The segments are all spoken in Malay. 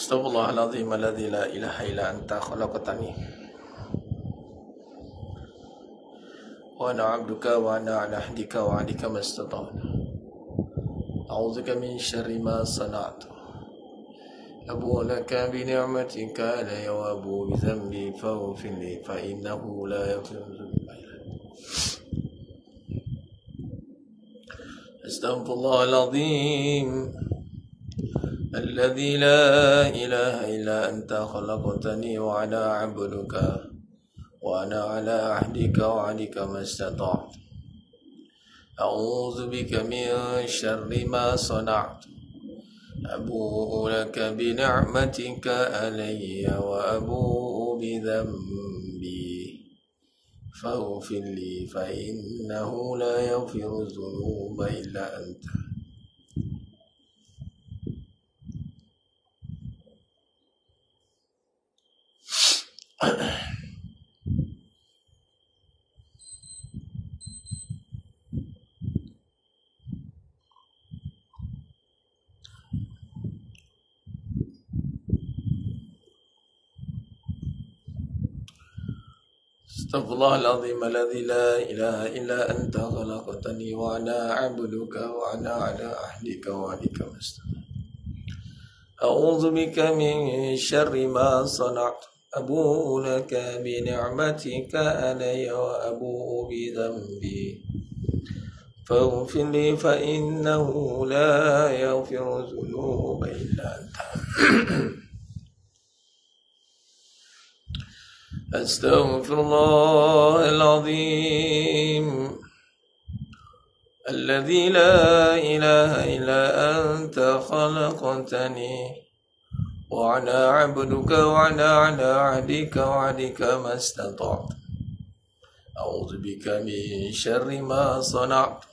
Astaghfirullahaladzim alladzi la ilaha illa anta khalaqtani wa ana 'abduka wa ana 'ala ahdika wa 'adika mastata'tu. A'udzubika min syarri ma sana'tu. Abu'u laka bi ni'matika alayya wa abu'u bi dhanbi faghfir li fa innahu la yaghfiru dhunuba illa anta. Astaghfirullahaladzim الذي لا إله إلا أنت خلقتني وأنا عبدك وأنا على عهدك ووعدك ما استطعت. أعوذ بك من شر ما صنعت. أبوء لك بنعمتك علي وأبوء بذنبي فاغفر لي فإنه لا يغفر الذنوب إلا أنت. Astaghfirullahaladzim alladzi la ilaha illa anta khalaqtani wa ana 'abduka wa ana 'ala ahdika wa 'adika mastata'tu. A'udzu bika min syarri ma sana'tu. Abu'u laka bi ni'matika alayya wa abu'u bi dhanbi faghfir li fa innahu la yaghfiru dhunuba illa anta. Astaghfirullahaladzim alladzi la ilaha illa anta khalaqtani wa ana 'abduka wa ana 'ala 'ahdika wa 'adika mastata'tu. A'udzu bika min syarri ma sana'tu.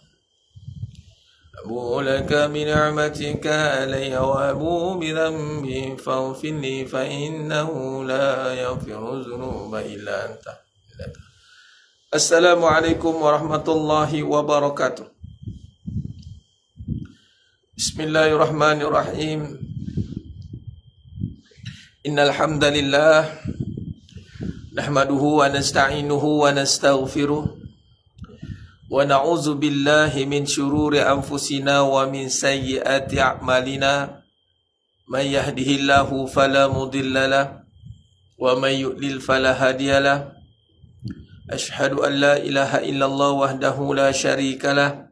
Abu'u laka bi ni'matika alayya wa abu'u bi dhanbi faghfir li fa innahu la yaghfiru dhunuba illa anta. Assalamualaikum warahmatullahi wabarakatuh. Bismillahirrahmanirrahim. Innal hamdalillah nahmaduhu wa nasta'inuhu wa nastaghfiruh wa na'udzu billahi min syururi anfusina wa min sayyiati a'malina. May yahdihillahu fala mudilla lahu wa may yudlil fala hadiyalah. Ashhadu an la ilaha illallah wahdahu la syarika lah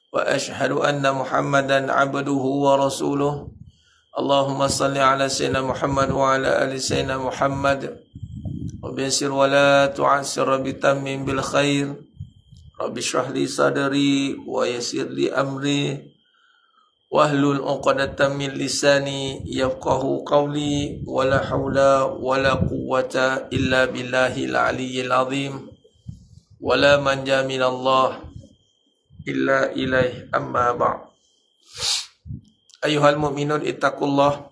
wa ashhadu anna Muhammadan 'abduhu wa rasuluh. Allahumma salli ala sayyidina Muhammad wa ala ali sayyidina Muhammad wa bisir wa la tu'assir bitammin bil khair. Rabbi shrah li sadri wa yassir li amri wahlul 'uqdatam min lisani yafqahu qawli wa la haula wa la quwwata illa billahil aliyyil azim wa la manja minallah illa ilaih amma ba'd. Ayuhal mu'minun ittaqullah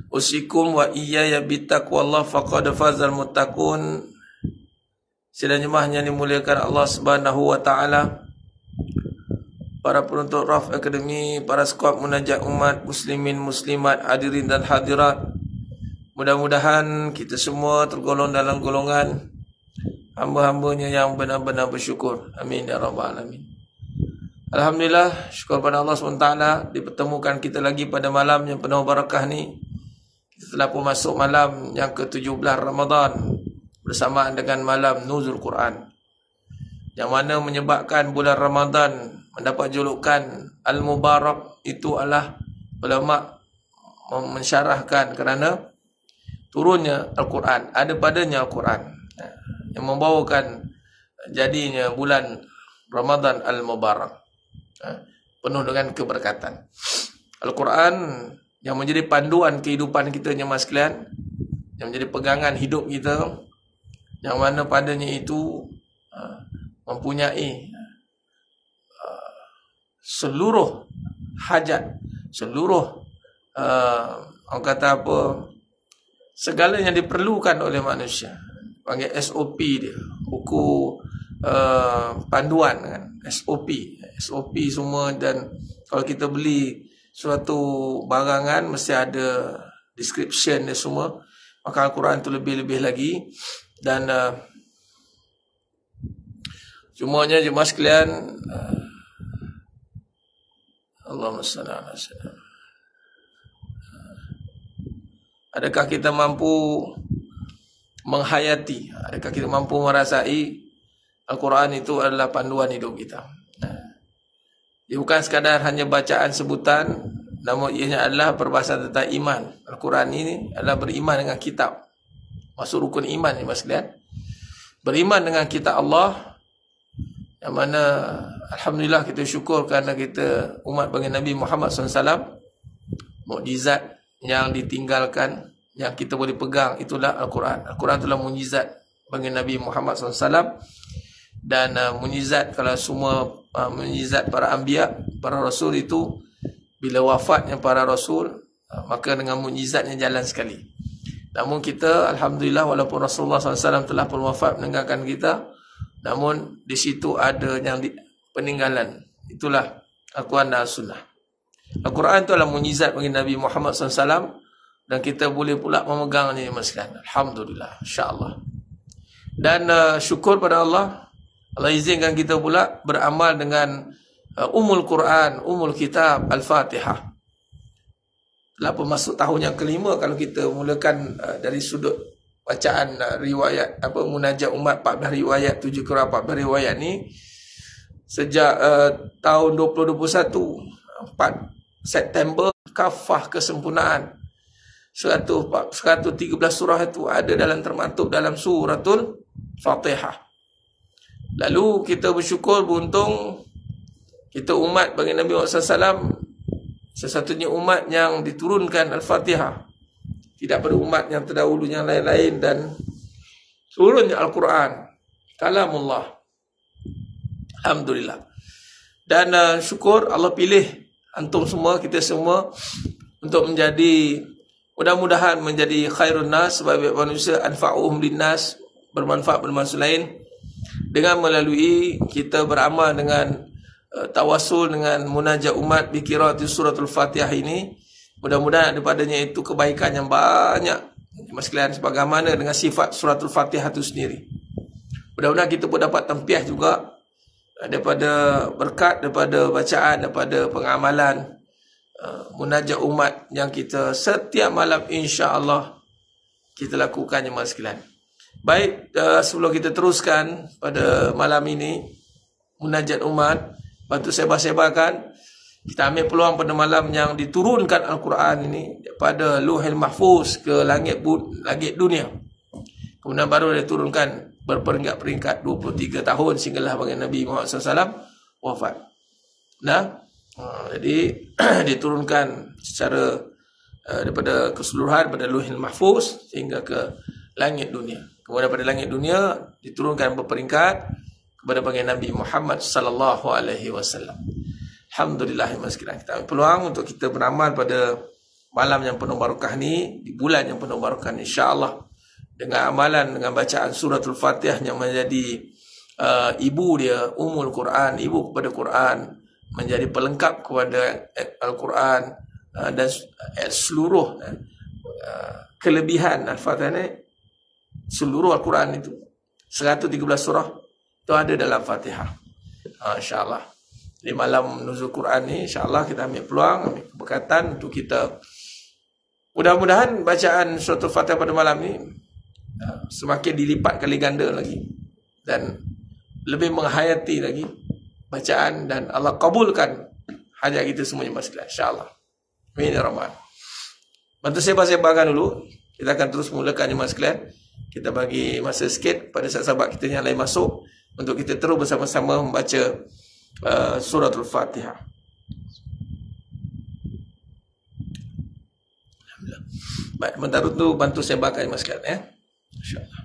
usikum wa iyaya bittaqwallah faqad fazal muttaqun. Sidang jemaah yang dimuliakan Allah Subhanahu wa taala, para penuntut Raf Akademi, para skuad munajat umat muslimin muslimat, hadirin dan hadirat, mudah-mudahan kita semua tergolong dalam golongan hamba-hambanya yang benar-benar bersyukur. Amin ya rabbal alamin. Alhamdulillah, syukur pada Allah SWT dipertemukan kita lagi pada malam yang penuh barakah ni. Kita telah pun masuk malam yang ke-17 Ramadan bersamaan dengan malam Nuzul Quran, yang mana menyebabkan bulan Ramadan mendapat julukan Al-Mubarak. Itu adalah ulama mensyarahkan kerana turunnya Al-Quran, ada padanya Al-Quran, yang membawakan jadinya bulan Ramadan Al-Mubarak, penuh dengan keberkatan. Al-Quran yang menjadi panduan kehidupan kita jemaah sekalian, yang menjadi pegangan hidup kita, yang mana padanya itu mempunyai seluruh hajat, seluruh orang kata apa, segala yang diperlukan oleh manusia. Panggil SOP dia, buku panduan kan, SOP semua. Dan kalau kita beli suatu barangan mesti ada description dia semua. Maka Al-Quran tu lebih-lebih lagi. Dan cumanya jemaah sekalian, Allahumma salli ala sayyidina. Adakah kita mampu menghayati, adakah kita mampu merasai Al-Quran itu adalah panduan hidup kita? Ia bukan sekadar hanya bacaan sebutan, namun ianya adalah perbahasan tentang iman. Al-Quran ini adalah beriman dengan kitab. Masuk rukun iman ni mas sekalian. Beriman dengan kitab Allah, yang mana alhamdulillah kita syukur kerana kita umat bagi Nabi Muhammad SAW. Mukjizat yang ditinggalkan, yang kita boleh pegang, itulah Al-Quran. Al-Quran itulah mukjizat bagi Nabi Muhammad SAW. Dan mukjizat, kalau semua mukjizat para anbiya, para rasul itu, bila wafatnya para rasul, maka dengan mukjizatnya jalan sekali. Namun kita alhamdulillah, walaupun Rasulullah SAW telah pun wafat meninggalkan kita, namun di situ ada yang peninggalan. Itulah Al-Quran dan Sunnah. Al-Quran itu adalah mukjizat bagi Nabi Muhammad SAW, dan kita boleh pula memegangnya sekalian. Alhamdulillah, insya-Allah. Dan syukur pada Allah, Allah izinkan kita pula beramal dengan Ummul Quran, Ummul Kitab, Al-Fatihah. Telah pun masuk tahun yang kelima kalau kita mulakan dari sudut bacaan riwayat munajat umat 14 riwayat, 7 kurang 14 riwayat ni sejak tahun 2021, 4 September, kafah kesempurnaan 113 surah itu ada dalam termaktub dalam suratul Fatihah. Lalu kita bersyukur, beruntung kita umat bagi Nabi Muhammad SAW, sesatunya umat yang diturunkan Al-Fatihah. Tidak pada umat yang terdahulu yang lain-lain. Dan turunnya Al-Quran, kalamullah. Alhamdulillah. Dan syukur Allah pilih antum semua, kita semua, untuk menjadi, mudah-mudahan menjadi khairun nas, sebaik manusia, anfa'uhum linnas, bermanfaat pada manusia lain, dengan melalui kita beramal dengan tawasul dengan munajat umat bi qiraati suratul Fatihah ini. Mudah-mudahan daripadanya itu kebaikan yang banyak mas sekalian, sebagaimana dengan sifat suratul Fatihah itu sendiri. Mudah-mudahan kita pun dapat tempiah juga daripada berkat, daripada bacaan, daripada pengamalan munajat umat yang kita setiap malam insya-Allah kita lakukannya mas sekalian. Baik, sebelum kita teruskan pada malam ini munajat umat, bantu sebar-sebarkan. Kita ambil peluang pada malam yang diturunkan Al-Quran ini daripada Lauhul Mahfuz ke langit dunia. Kemudian baru diturunkan berperingkat-peringkat 23 tahun sehinggalah bagi Nabi Muhammad SAW wafat. Nah, jadi diturunkan secara daripada keseluruhan pada Lauhul Mahfuz sehingga ke langit dunia. Kemudian pada langit dunia diturunkan berperingkat kepada baginda Nabi Muhammad sallallahu alaihi wasallam. Alhamdulillah sekalian, kita ambil peluang untuk kita beramal pada malam yang penuh barakah ni, di bulan yang penuh barakah ni, insya-Allah, dengan amalan, dengan bacaan suratul Fatihah yang menjadi ibu dia, Ummul Quran, ibu kepada Quran, menjadi pelengkap kepada Al-Quran, dan seluruh kelebihan Al-Fatihah ni. Seluruh Al-Quran itu 113 surah itu ada dalam Fatihah. InsyaAllah di malam nuzul Quran ni, insyaAllah kita ambil peluang, ambil keberkatan untuk kita, mudah-mudahan bacaan suratul Fatihah pada malam ni semakin dilipat kali ganda lagi dan lebih menghayati lagi bacaan, dan Allah kabulkan hajat kita semuanya sekalian, insyaAllah. Amin ya Rahman. Bantu sebar-sebarkan dulu. Kita akan terus mulakannya mas sekalian. Kita bagi masa sikit pada sahabat kita yang lain masuk untuk kita terus bersama-sama membaca suratul Fatihah. Alhamdulillah. Baik, sebentar tu bantu sebarkan mas sekalian ya. Insya-Allah.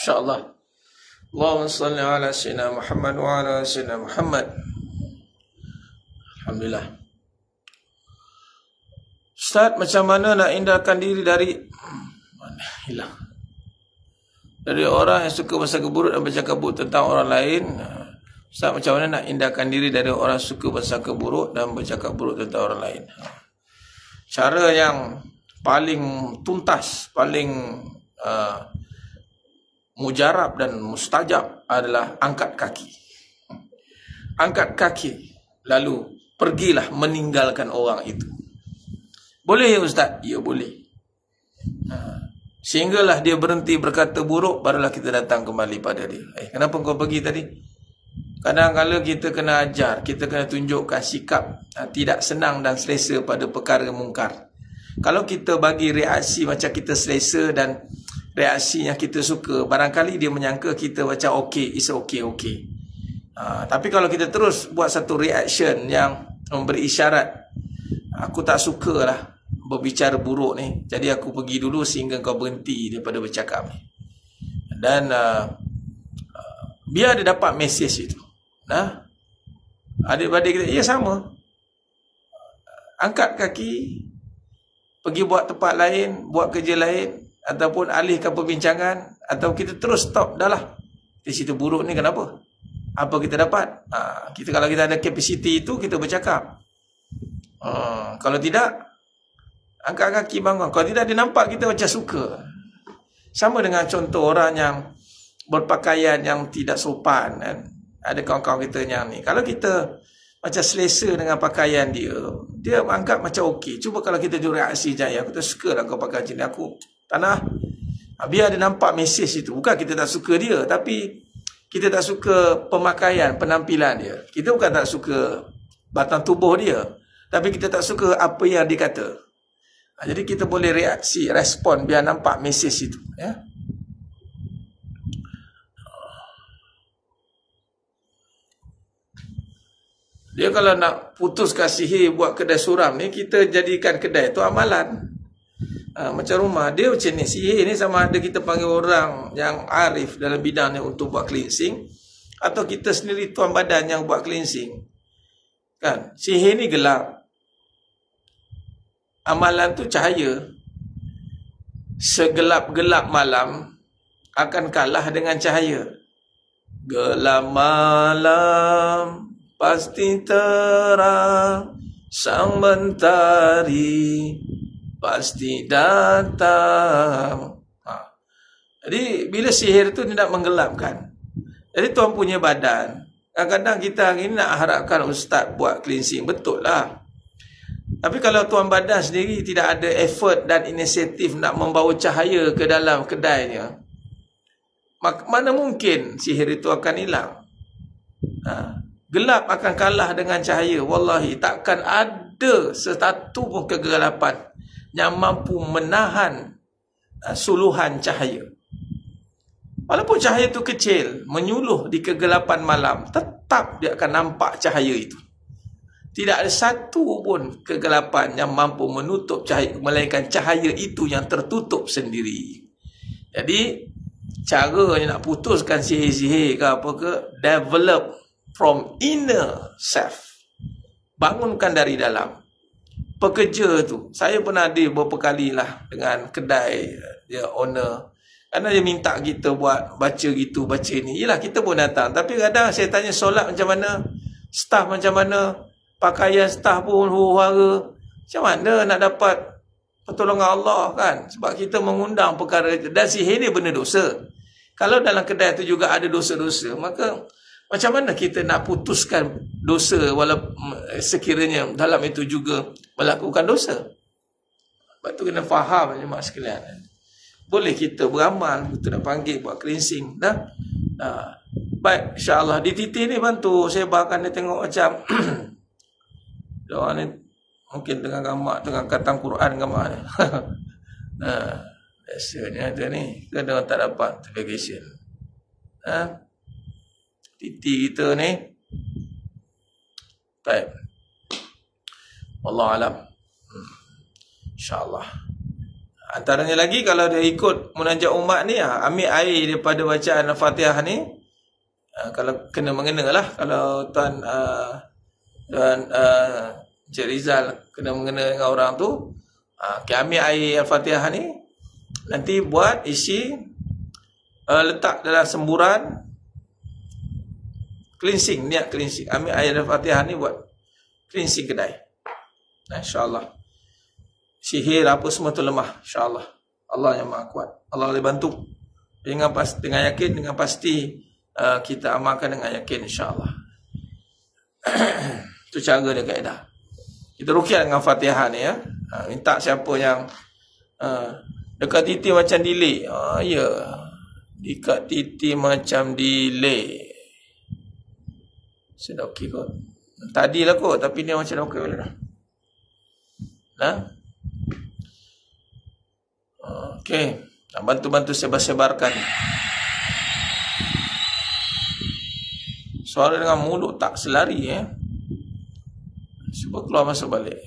InsyaAllah. Allahumma salli ala sayyidina Muhammad wa ala sayyidina Muhammad. Alhamdulillah. Ustaz, macam mana nak hindarkan diri dari orang yang suka bersangka buruk dan bercakap buruk tentang orang lain? Ustaz, macam mana nak hindarkan diri dari orang suka bersangka buruk dan bercakap buruk tentang orang lain? Cara yang paling tuntas, paling mujarab dan mustajab adalah angkat kaki. Angkat kaki, lalu pergilah meninggalkan orang itu. Boleh ya Ustaz? Ya boleh. Sehinggalah dia berhenti berkata buruk, barulah kita datang kembali pada dia. Kenapa kau pergi tadi? Kadang-kadang kita kena ajar, kita kena tunjukkan sikap tidak senang dan selesa pada perkara mungkar. Kalau kita bagi reaksi macam kita selesa dan reaksi yang kita suka, barangkali dia menyangka kita macam okey, it's okay. Tapi kalau kita terus buat satu reaction yang memberi isyarat, aku tak sukalah berbicara buruk ni, jadi aku pergi dulu sehingga kau berhenti daripada bercakap ni. Dan biar dia dapat mesej itu. Adik-adik kita, ya sama. Angkat kaki, pergi buat tempat lain, buat kerja lain, ataupun alihkan perbincangan, atau kita terus stop, dah lah. Di situ buruk ni kenapa? Apa kita dapat? Kalau kita ada kapasiti itu, kita bercakap. Kalau tidak, angkat kaki bangun. Kalau tidak, dia nampak kita macam suka. Sama dengan contoh orang yang berpakaian yang tidak sopan, kan? Ada kawan-kawan kita yang ni, kalau kita macam selesa dengan pakaian dia, dia anggap macam okey. Cuba kalau kita jujur reaksi je, aku tak suka lah kau pakai macam ni, aku tak nak. Biar dia nampak mesej itu. Bukan kita tak suka dia, tapi kita tak suka pemakaian, penampilan dia. Kita bukan tak suka batang tubuh dia, tapi kita tak suka apa yang dia kata. Jadi kita boleh reaksi, respon biar nampak mesej itu, ya. Dia kalau nak putuskan sihir buat kedai suram ni, kita jadikan kedai tu amalan. Macam rumah dia macam ni, sihir ni sama ada kita panggil orang yang arif dalam bidang ni untuk buat cleansing, atau kita sendiri tuan badan yang buat cleansing. Kan? Sihir ni gelap. Amalan tu cahaya. Segelap-gelap malam akan kalah dengan cahaya. Gelap malam pasti terang, sang mentari pasti datang. Jadi bila sihir tu tidak menggelapkan. Jadi tuan punya badan, kadang-kadang kita hari ni nak harapkan ustaz buat cleansing, betul lah. Tapi kalau tuan badan sendiri tidak ada effort dan inisiatif nak membawa cahaya ke dalam kedainya, mana mungkin sihir itu akan hilang? Gelap akan kalah dengan cahaya. Wallahi, takkan ada satu pun kegelapan yang mampu menahan suluhan cahaya. Walaupun cahaya itu kecil, menyuluh di kegelapan malam, tetap dia akan nampak cahaya itu. Tidak ada satu pun kegelapan yang mampu menutup cahaya, melainkan cahaya itu yang tertutup sendiri. Jadi, caranya nak putuskan sihir-sihir ke apa ke, develop from inner self. Bangunkan dari dalam. Pekerja tu, saya pernah ada beberapa kali lah dengan kedai dia owner. Karena dia minta kita buat baca gitu, baca ni. Yelah, kita pun datang. Tapi kadang saya tanya solat macam mana, staff macam mana, pakaian staff pun huru-hara. Macam mana nak dapat pertolongan Allah, kan? Sebab kita mengundang perkara, dan sihir ni benda dosa. Kalau dalam kedai tu juga ada dosa-dosa, maka macam mana kita nak putuskan dosa walaupun sekiranya dalam itu juga melakukan dosa? Sebab tu kena faham jemaah sekalian. Boleh kita beramal, kita nak panggil buat cleansing. Baik, insyaAllah di titik ni bantu saya bahkan dia tengok macam orang ni mungkin tengah gamak, tengah khatam Quran gamak ni. Biasanya dia ni kadang tak dapat notification. Titik kita ni. Baik. Wallahu alam. InsyaAllah. Antaranya lagi kalau dia ikut munajat umat ni, ambil air daripada bacaan Al-Fatihah ni. Kalau kena mengena lah. Kalau Tuan Encik Rizal kena mengena dengan orang tu, ambil air Al-Fatihah ni, nanti buat isi, letak dalam semburan, cleansing, niat cleansing. Ambil air Al-Fatihah ni buat cleansing kedai. InsyaAllah sihir apa semua tu lemah, insyaAllah. Allah yang maha kuat, Allah boleh bantu. Dengan yakin, dengan pasti, kita amalkan dengan yakin, insyaAllah. Itu cara dia, kaedah. Kita rukyat dengan Fatihah ni, ya. Minta siapa yang dekat titi macam delay. Ya, dekat titi macam delay. Sudah okey kot. Tadilah kot, tapi dia macam dah okey boleh dah. Okey, bantu-bantu sebar-sebarkan. Suara dengan mulut tak selari, cuba keluar masuk balik.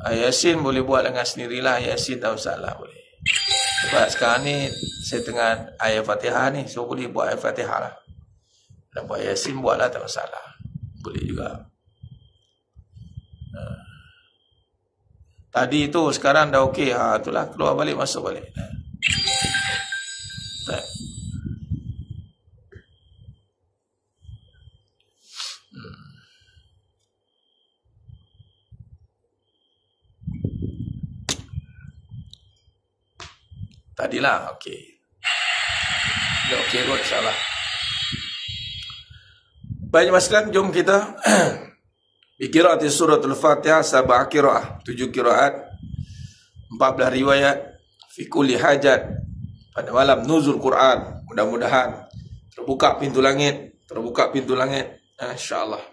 Yasin boleh buat dengan sendirilah. Yasin tak usah lah, boleh. Sebab sekarang ni saya tengah ayat Fatihah ni, so boleh buat ayat Fatihah lah. Nak buat Yasin, buatlah, tak masalah. Boleh juga. Tadi tu, sekarang dah okey. Itulah, keluar balik, masuk balik. Tadilah, okey. Dah okey kot, insyaAllah. Baik, masalah, jom kita Qiraat suratul Fatihah, 7 qiraat, 7 qiraat, 14 riwayat, fi kulli hajat, pada malam nuzul Quran. Mudah-mudahan terbuka pintu langit, insya-Allah.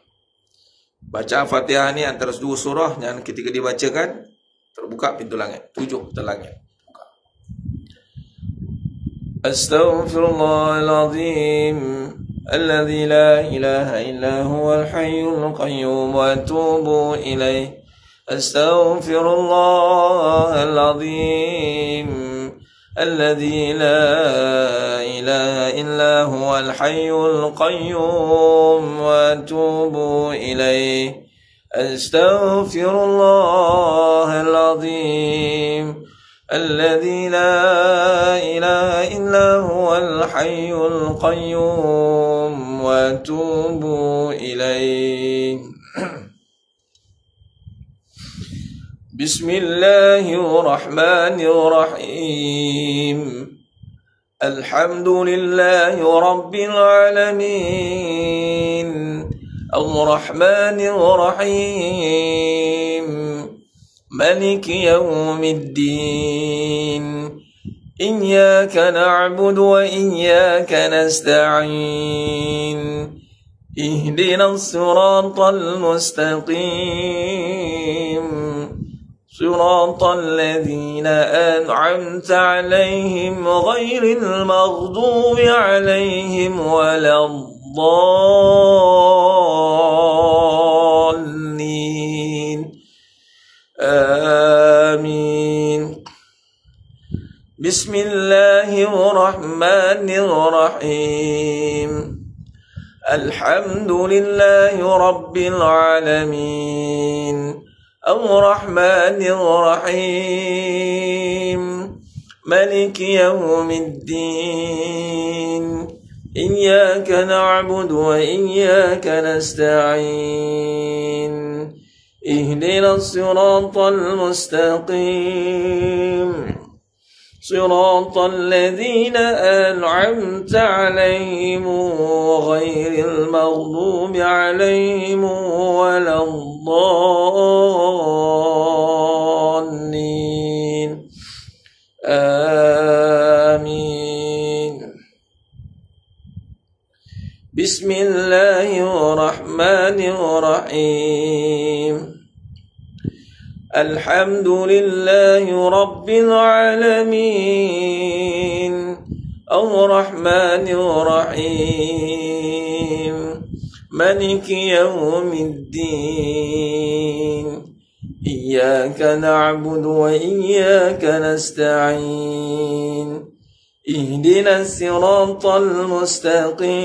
Baca Fatihah ni antara 2 surah yang ketika dibacakan terbuka pintu langit, 7 pintu langit. Astaghfirullahaladzim الذي لا إله إلا هو الحي القيوم وأتوب إليه أستغفر الله العظيم الذي لا إله إلا هو الحي القيوم وأتوب إليه أستغفر الله العظيم الذي لا إله إلا هو الحي القيوم وأتوب إليه بسم الله الرحمن الرحيم الحمد لله رب العالمين الرحمن الرحيم مالك يوم الدين إياك نعبد وإياك نستعين اهدنا الصراط المستقيم صراط الذين أنعمت عليهم غير المغضوب عليهم ولا الضالين آمين بسم الله الرحمن الرحيم الحمد لله رب العالمين الرحمن الرحيم مالك يوم الدين إياك نعبد وإياك نستعين اهدنا الصراط المستقيم صراط الذين أنعمت عليهم غير المغضوب عليهم ولا الضالين آمين بسم الله الرحمن الرحيم الحمد لله رب العالمين الرحمن الرحيم مالك يوم الدين إياك نعبد وإياك نستعين اهدنا الصراط المستقيم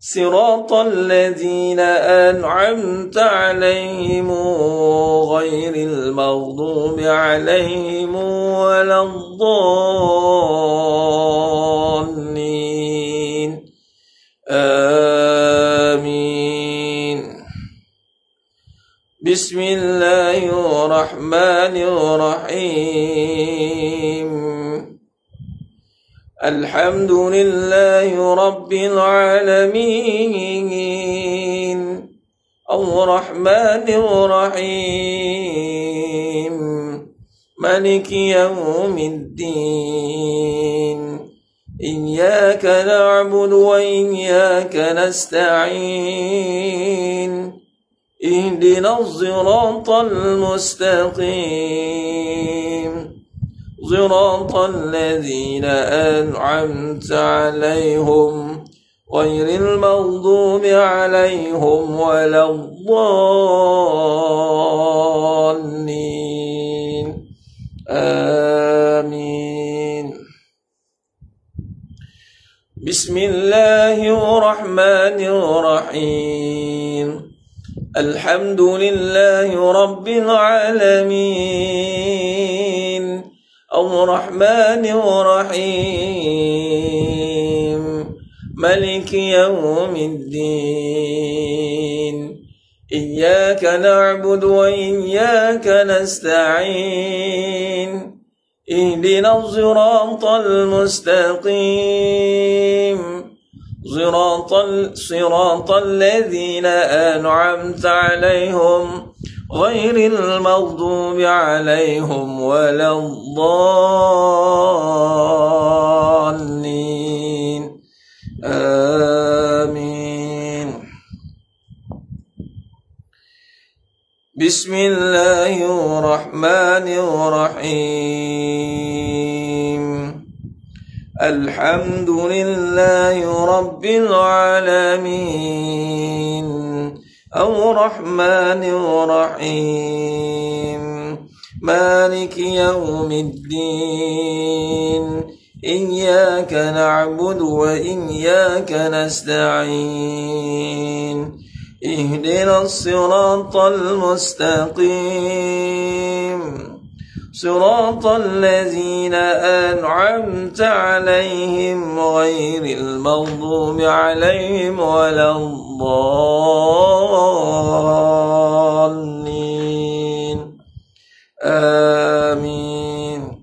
صراط الذين أنعمت عليهم غير المغضوب عليهم ولا الضالين آمين. بسم الله الرحمن الرحيم. الحمد لله رب العالمين الرحمن الرحيم مالك يوم الدين إياك نعبد وإياك نستعين اهدنا الصراط المستقيم صراط الذين أنعمت عليهم غير المغضوب عليهم ولا الضالين آمين. بسم الله الرحمن الرحيم. الحمد لله رب العالمين الرحمن الرحيم مالك يوم الدين إياك نعبد وإياك نستعين اهدنا الصراط المستقيم صراط الذين أنعمت عليهم غير المغضوب عليهم ولا الضالين آمين. بسم الله الرحمن الرحيم. الحمد لله رب العالمين الرحمن الرحيم مالك يوم الدين إياك نعبد وإياك نستعين اهدنا الصراط المستقيم صراط الذين أنعمت عليهم غير المغضوب عليهم ولا الضالين آمين.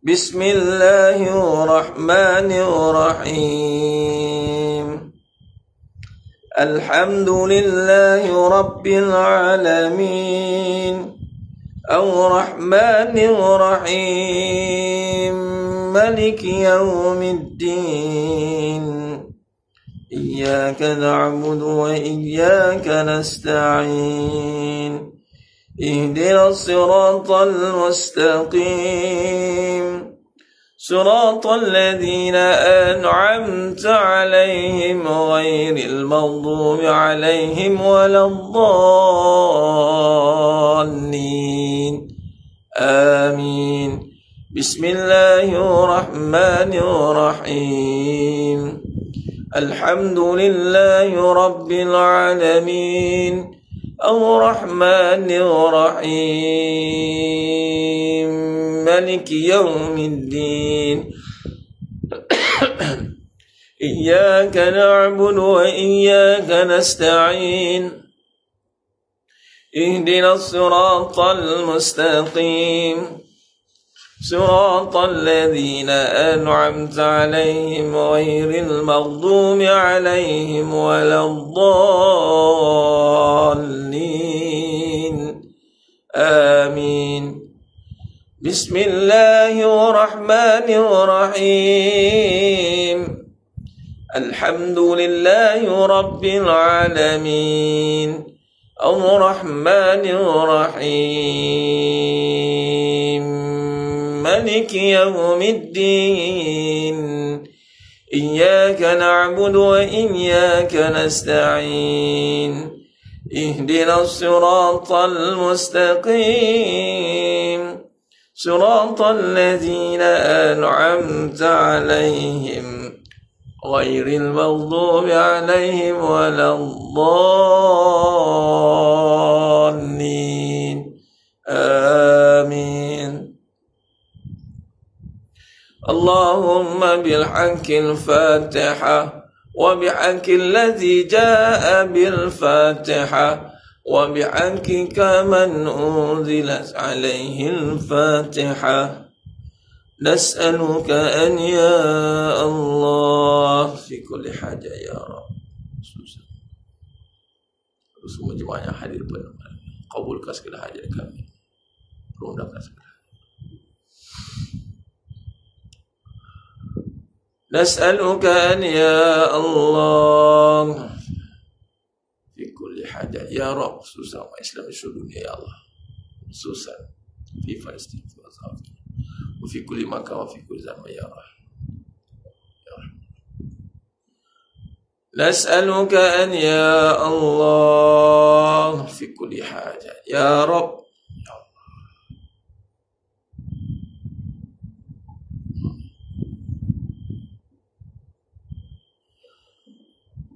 بسم الله الرحمن الرحيم. الحمد لله رب العالمين الرحمن الرحيم مالك يوم الدين إياك نعبد وإياك نستعين اهدنا الصراط المستقيم صراط الذين أنعمت عليهم غير المغضوب عليهم ولا الضالين آمين. بسم الله الرحمن الرحيم. الحمد لله رب العالمين الرحمن الرحيم مالك يوم الدين إياك نعبد وإياك نستعين اهدنا الصراط المستقيم صراط الذين أنعمت عليهم غير المغضوب عليهم ولا الضالين آمين. بسم الله الرحمن الرحيم. الحمد لله رب العالمين الرحمن الرحيم مالك يوم الدين إياك نعبد وإياك نستعين اهدنا الصراط المستقيم صراط الذين أنعمت عليهم غير المغضوب عليهم ولا الضالين آمين اللهم بالحق الفاتحة وبحق الذي جاء بالفاتحة وبحقك من أنزلت عليه الفاتحة نسألك أن يا الله في كل حاجة يا رب semua jemaah yang hadir pada malam ini, kabulkan segala hajat kami, permudahkan segala. Nas'aluka an ya Allah fi kulli hajat ya Rabb, khususan umat Islam di seluruh dunia ya Allah, khususan di Palestin wa fi kulli makan wa fi kulli zaman ya Rabb. نسألك أن يا الله في كل حاجة يا رب يا الله.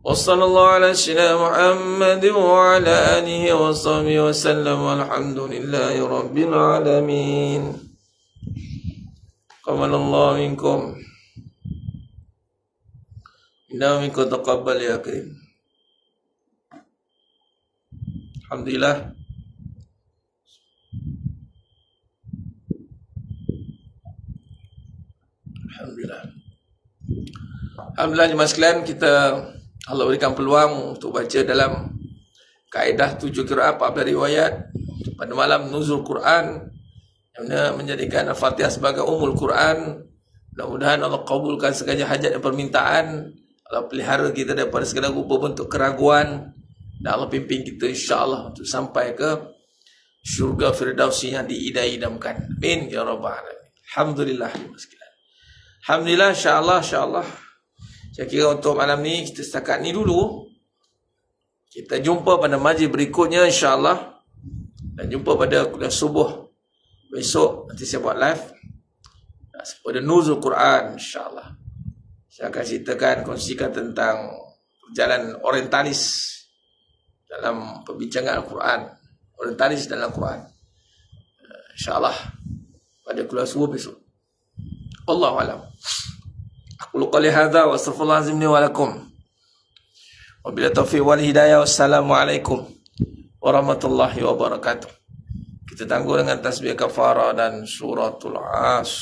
وصلى الله على سيدنا محمد وعلى آله وصحبه وسلم والحمد لله رب العالمين. قبل الله منكم inna minkum taqabbal ya karim. Alhamdulillah. Alhamdulillah jemaah sekalian, kita Allah berikan peluang untuk baca dalam kaedah 7 qiraat 14 riwayat pada malam nuzul Quran yang menjadikan Al-Fatihah sebagai umul Quran. Mudah-mudahan Allah kabulkan segala hajat dan permintaan. Allah pelihara kita daripada segala rupa bentuk keraguan, dan Allah pimpin kita insya-Allah untuk sampai ke syurga Firdausi yang diidam-idamkan. Amin ya rabbal alamin. Alhamdulillah. Alhamdulillah, insya-Allah. Saya kira untuk malam ni kita setakat ni dulu. Kita jumpa pada majlis berikutnya insya-Allah, dan jumpa pada kuliah subuh besok. Nanti saya buat live pada nuzul Quran insya-Allah. Saya akan ceritakan, kongsikan tentang perjalanan orientalis dalam perbincangan Al-Quran. Orientalis dalam Al-Quran. InsyaAllah pada kuliah subuh besok. Wallahu a'lam. Aku qali hadza wa astaghfirullah azim li wa lakum. Wabillahi taufiq wal hidayah. Wassalamualaikum warahmatullahi wabarakatuh. Kita tangguh dengan tasbih kafarah dan suratul As.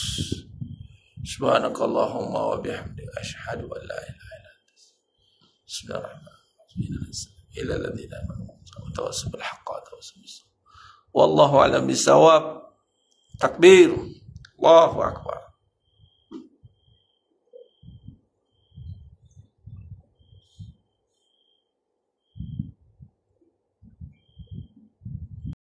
Subhanakallahumma wa bihamdika asyhadu an la ilaha illa anta astaghfiruka ila alladziina amanu wa tawassaw bil haqqi wa tawassaw bis sabr. Wallahu a'lam bissawab. Takbir. Allahu akbar.